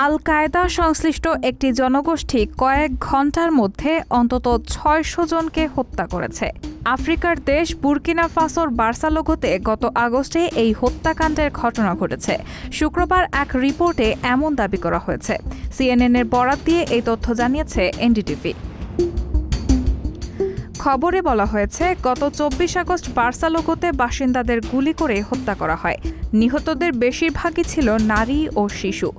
আল Qaeda সংশ্লিষ্ট একটি জনগোষ্ঠী কয়েক ঘণ্টার মধ্যে অন্তত ৬০০ জনকে হত্যা করেছে। আফ্রিকার দেশ বুর্কিনা ফাসোর বার্সালোগোতে গত আগস্টে এই হত্যাকাণ্ডের ঘটনা ঘটেছে। শুক্রবার এক রিপোর্টে এমন দাবি করা হয়েছে। সিএনএনের বরাত দিয়ে এই তথ্য জানিয়েছে এনডিটিভি। খবরে বলা হয়েছে, গত ২৪ আগস্ট বার্সালোগোতে বাসিন্দাদের গুলি করে হত্যা করা হয়। নিহতদের বেশিরভাগই ছিল নারী ও শিশু।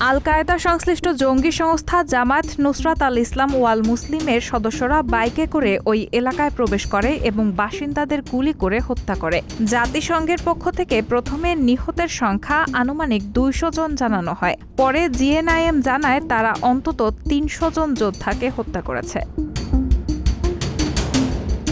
আল কায়েদা সংশ্লিষ্ট জঙ্গি সংস্থা জামায়াত নুসরাত আল ইসলাম ওয়াল মুসলিমের সদস্যরা বাইকে করে ওই এলাকায় প্রবেশ করে এবং বাসিন্দাদের গুলি করে হত্যা করে। জাতিসংঘের পক্ষ থেকে প্রথমে নিহতের সংখ্যা আনুমানিক ২০০ জন জানানো হয়। পরে জিএনআইএম জানায় তারা অন্তত ৩০০ জন যোদ্ধাকে হত্যা করেছে।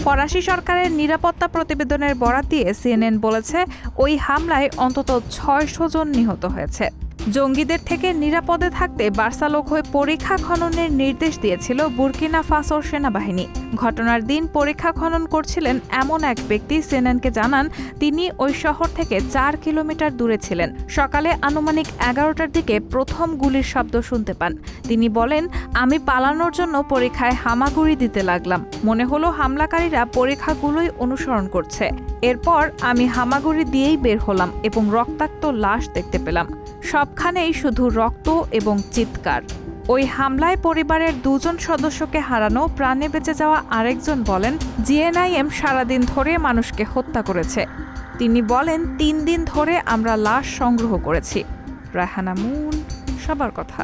ফরাসি সরকারের নিরাপত্তা প্রতিবেদনের বরাত দিয়ে সিএনএন বলেছে, ওই হামলায় অন্তত ৬০০ জন নিহত হয়েছে। জঙ্গিদের থেকে নিরাপদে থাকতে বার্সালোগোয় পরিখা খননের নির্দেশ দিয়েছিল বুর্কিনা ফাসোর সেনাবাহিনী। ঘটনার দিন পরিখা খনন করছিলেন এমন এক ব্যক্তি সিএনএনকে জানান, তিনি ওই শহর থেকে ৪ কিলোমিটার দূরে ছিলেন। সকালে আনুমানিক ১১টার দিকে প্রথম গুলির শব্দ শুনতে পান। তিনি বলেন, আমি পালানোর জন্য পরিখায় হামাগুড়ি দিতে লাগলাম। মনে হলো হামলাকারীরা পরিখাগুলোই অনুসরণ করছে। এরপর আমি হামাগুড়ি দিয়েই বের হলাম এবং রক্তাক্ত লাশ দেখতে পেলাম। সবখানেই শুধু রক্ত এবং চিৎকার। ওই হামলায় পরিবারের ২ জন সদস্যকে হারানো প্রাণে বেঁচে যাওয়া আরেকজন বলেন, জিএনআইএম সারাদিন ধরে মানুষকে হত্যা করেছে। তিনি বলেন, ৩ দিন ধরে আমরা লাশ সংগ্রহ করেছি। রায়হানা মুন, সবার কথা।